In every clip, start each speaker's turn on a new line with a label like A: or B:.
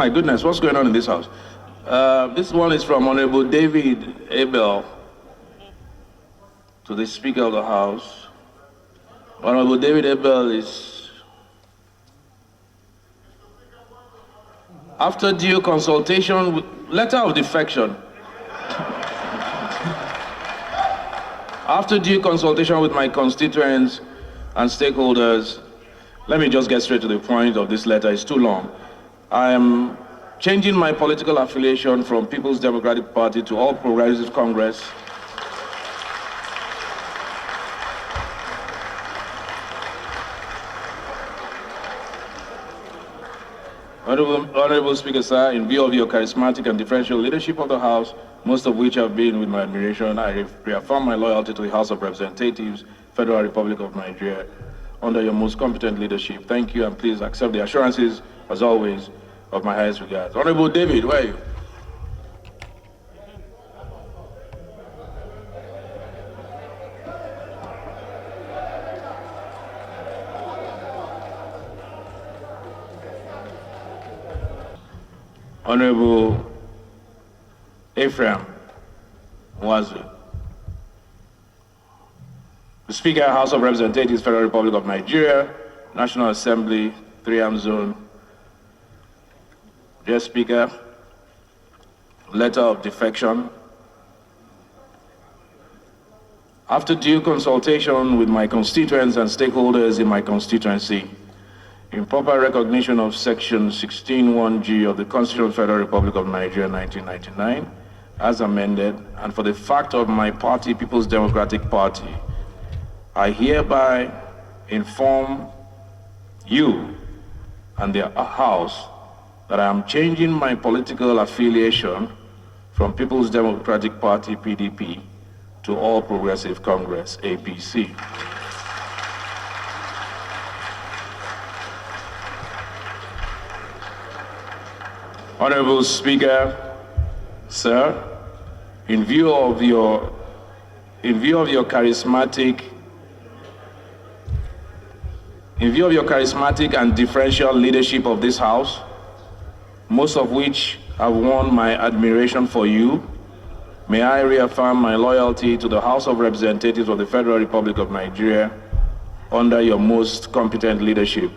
A: my goodness, what's going on in this house? This one is from Honorable David Abel to the Speaker of the House. Honorable David Abel is, after due consultation, letter of defection. After due consultation with my constituents and stakeholders, let me just get straight to the point of this letter. It's too long. I am changing my political affiliation from People's Democratic Party to All Progressive Congress. Honorable Speaker, sir, in view of your charismatic and differential leadership of the House, most of which have been with my admiration, I reaffirm my loyalty to the House of Representatives, Federal Republic of Nigeria, under your most competent leadership. Thank you, and please accept the assurances, as always, of my highest regards. Honorable David, where are you? Honorable Ephraim Wazu. The Speaker, House of Representatives, Federal Republic of Nigeria, National Assembly, 3am Zone. Dear Speaker, letter of defection. After due consultation with my constituents and stakeholders in my constituency, in proper recognition of Section 16(1)(g) of the Constitution of the Federal Republic of Nigeria, 1999, as amended, and for the fact of my party, People's Democratic Party, I hereby inform you and the House that I am changing my political affiliation from People's Democratic Party, PDP, to All Progressive Congress, APC. Honorable Speaker, sir, in view of your charismatic and differential leadership of this House, most of which have won my admiration for you, may I reaffirm my loyalty to the House of Representatives of the Federal Republic of Nigeria under your most competent leadership.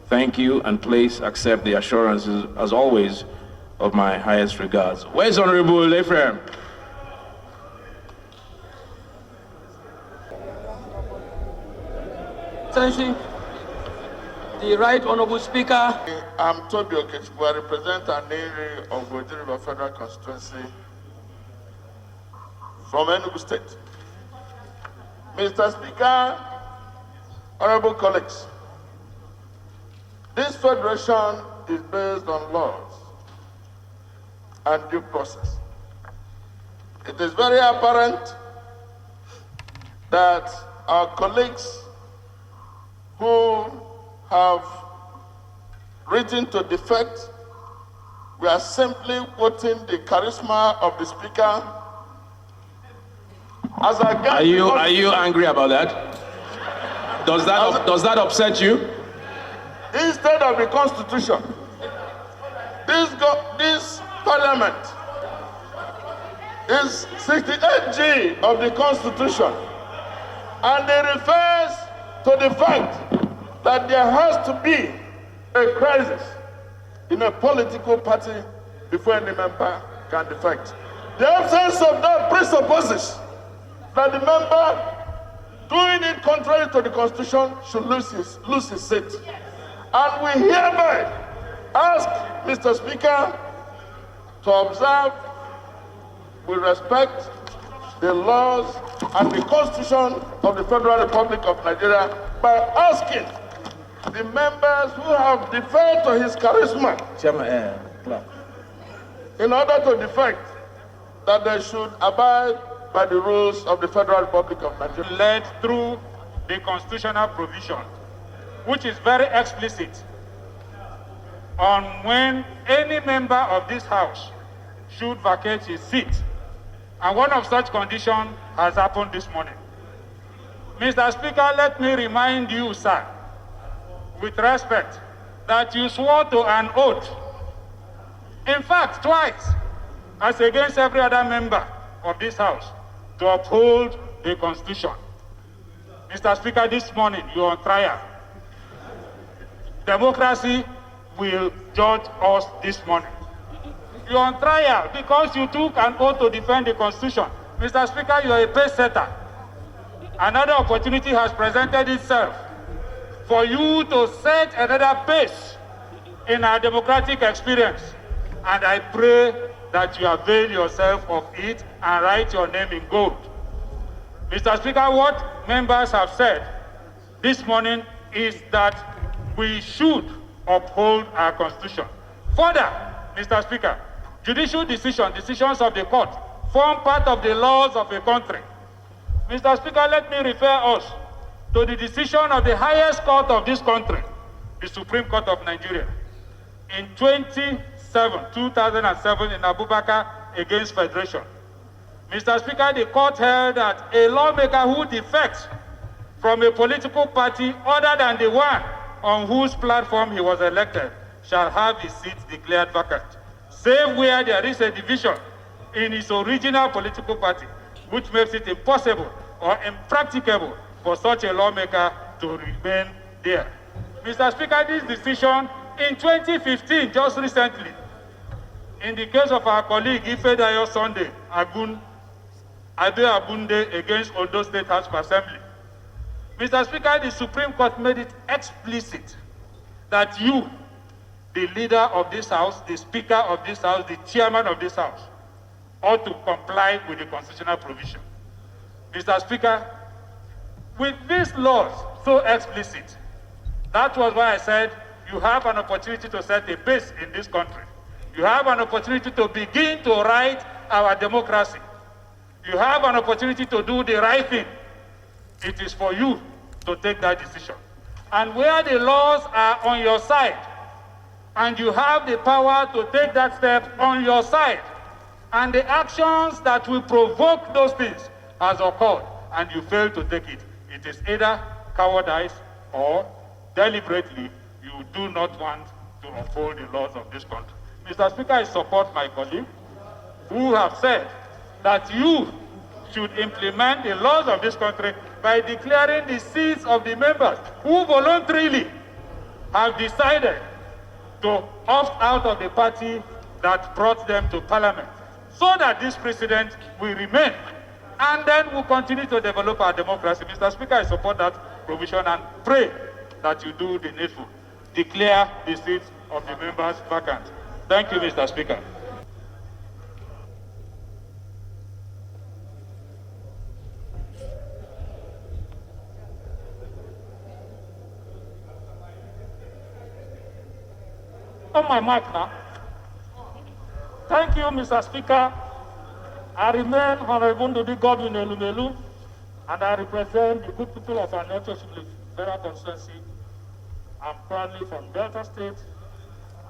A: Thank you, and please accept the assurances, as always, of my highest regards. Where's Honorable Ephraim?
B: Excellency, the Right Honorable Speaker.
C: I'm Toby Okechukwu. I represent an area of Oji River Federal Constituency from Enugu State. Mr. Speaker, honorable colleagues, this federation is based on laws and due process. It is very apparent that our colleagues who have written to defect, we are simply quoting the charisma of the Speaker as against.
A: Are you angry about that? Does that upset you?
C: Instead of the Constitution, this Parliament is 68G of the Constitution, and it refers to the fact that there has to be a crisis in a political party before any member can defect. The absence of that presupposes that the member doing it contrary to the Constitution should lose his seat. And we hereby ask Mr. Speaker to observe with respect the laws and the Constitution of the Federal Republic of Nigeria by asking the members who have deferred to his charisma in order to defect that they should abide by the rules of the Federal Republic of Nigeria.
D: Led through the constitutional provision, which is very explicit on when any member of this House should vacate his seat. And one of such conditions has happened this morning. Mr. Speaker, let me remind you, sir, with respect, that you swore to an oath In fact, twice, as against every other member of this House, to uphold the Constitution. Mr. Speaker, this morning you're on trial. Democracy will judge us this morning. You're on trial because you took an oath to defend the Constitution. Mr. Speaker, you are a pace setter. Another opportunity has presented itself for you to set another pace in our democratic experience. And I pray that you avail yourself of it and write your name in gold. Mr. Speaker, what members have said this morning is that we should uphold our Constitution. Further, Mr. Speaker, judicial decisions of the court form part of the laws of a country. Mr. Speaker, let me refer us to the decision of the highest court of this country, the Supreme Court of Nigeria, in 2007 in Abubakar against Federation. Mr. Speaker, the court held that a lawmaker who defects from a political party other than the one on whose platform he was elected shall have his seat declared vacant, save where there is a division in his original political party, which makes it impossible or impracticable for such a lawmaker to remain there. Mr. Speaker, this decision in 2015, just recently, in the case of our colleague Ifedayo Sunday Ade Abunde against Ondo State House of Assembly, Mr. Speaker, the Supreme Court made it explicit that you, the leader of this House, the Speaker of this House, the Chairman of this House, ought to comply with the constitutional provision. Mr. Speaker, with these laws so explicit, that was why I said you have an opportunity to set a pace in this country. You have an opportunity to begin to write our democracy. You have an opportunity to do the right thing. It is for you to take that decision. And where the laws are on your side, and you have the power to take that step on your side, and the actions that will provoke those things has occurred, and you fail to take it, it is either cowardice or deliberately you do not want to uphold the laws of this country. Mr. Speaker, I support my colleague who have said that you should implement the laws of this country by declaring the seats of the members who voluntarily have decided to opt out of the party that brought them to parliament, so that this precedent will remain, and then we'll continue to develop our democracy. Mr. Speaker, I support that provision and pray that you do the needful. Declare the seats of the members vacant. Thank you, Mr. Speaker.
E: On my mic now. Thank you, Mr. Speaker. I remain Honorable Ndudi Godwin Elumelu, and I represent the good people of our North-West Federal Constituency. I'm proudly from Delta State,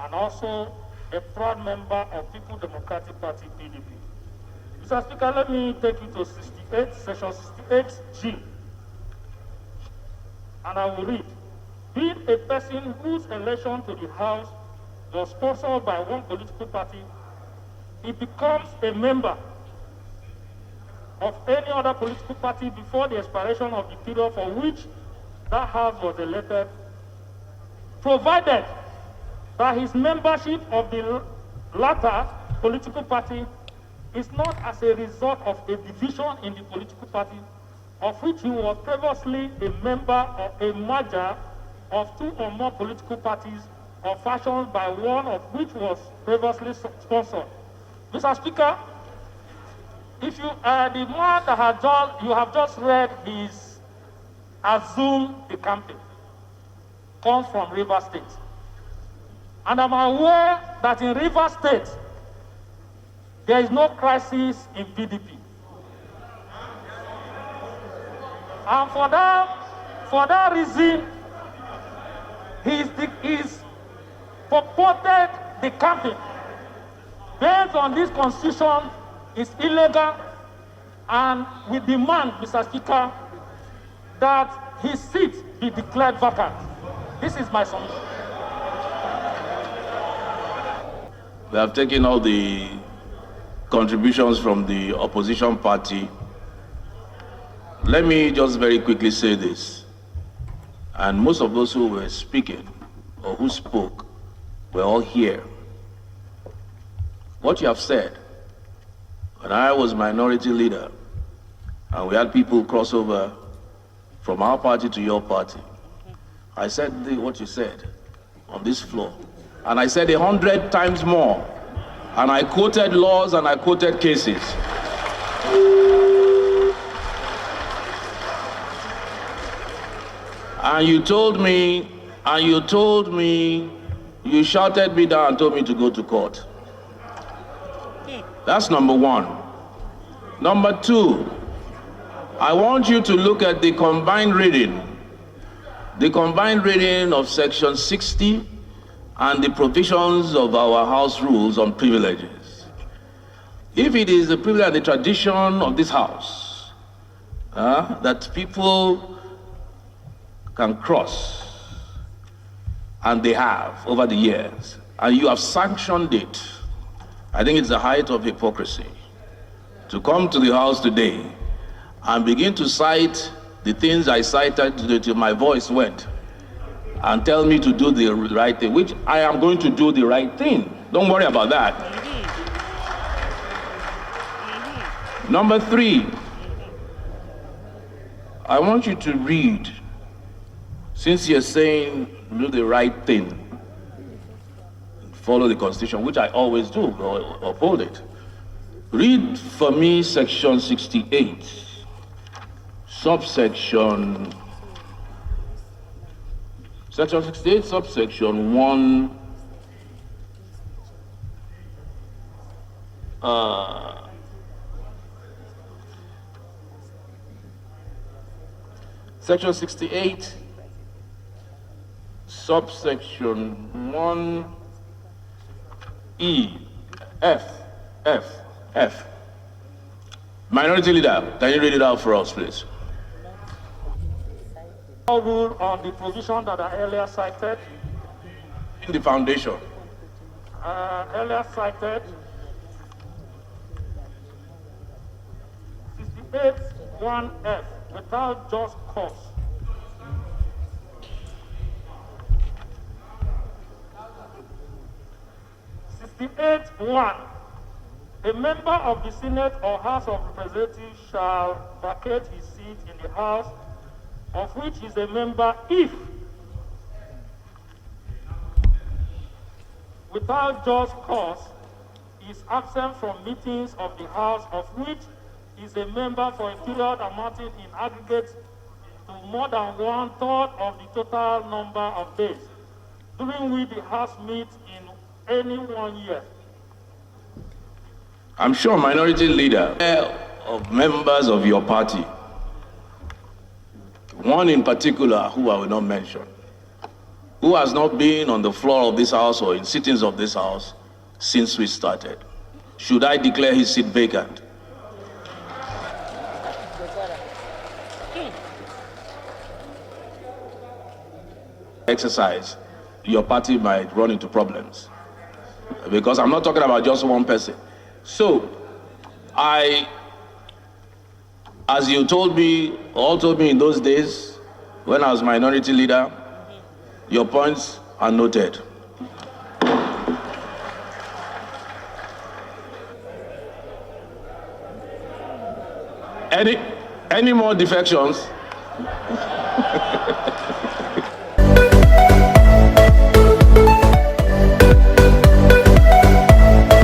E: and also a proud member of People Democratic Party, PDP. Mr. Speaker, let me take you to section 68G, and I will read. Being a person whose election to the House was sponsored by one political party, he becomes a member of any other political party before the expiration of the period for which that House was elected, provided that his membership of the latter political party is not as a result of a division in the political party of which he was previously a member or a merger of two or more political parties or fashioned by one of which was previously sponsored. Mr. Speaker, if you are the man that you have just read his assume the campaign, comes from Rivers State. And I'm aware that in Rivers State, there is no crisis in PDP. And for that reason, he's purported the campaign based on this constitution is illegal, and we demand, Mr. Speaker, that his seat be declared vacant. This is my submission.
A: We have taken all the contributions from the opposition party. Let me just very quickly say this. And most of those who were speaking or who spoke were all here. What you have said, when I was minority leader, and we had people cross over from our party to your party, I said what you said on this floor. And I said 100 times more. And I quoted laws and I quoted cases. And you told me, you shouted me down and told me to go to court. That's number one. Number two, I want you to look at the combined reading of Section 60 and the provisions of our House rules on privileges. If it is the privilege and the tradition of this House that people can cross, and they have over the years, and you have sanctioned it, I think it's the height of hypocrisy to come to the House today and begin to cite the things I cited till my voice went and tell me to do the right thing, which I am going to do the right thing. Don't worry about that. Number three, I want you to read, since you're saying do the right thing, follow the Constitution, which I always do, or uphold it. Read for me Section 68, subsection 68, subsection 1, Section 68, subsection 1E, F. Minority Leader, can you read it out for us, please?
E: Rule on the provision that I earlier cited.
A: In the foundation.
E: Earlier cited 68(1)(f) without just cause. A member of the Senate or House of Representatives shall vacate his seat in the House of which he is a member if, without just cause, he is absent from meetings of the House of which he is a member for a period amounting in aggregate to more than 1/3 of the total number of days during which the House meets in any 1 year.
A: I'm sure Minority Leader of members of your party, one in particular who I will not mention, who has not been on the floor of this House or in sittings of this House since we started. Should I declare his seat vacant? Exercise, your party might run into problems. Because I'm not talking about just one person. So, as you told me, all told me in those days, when I was Minority Leader, your points are noted. Any more defections?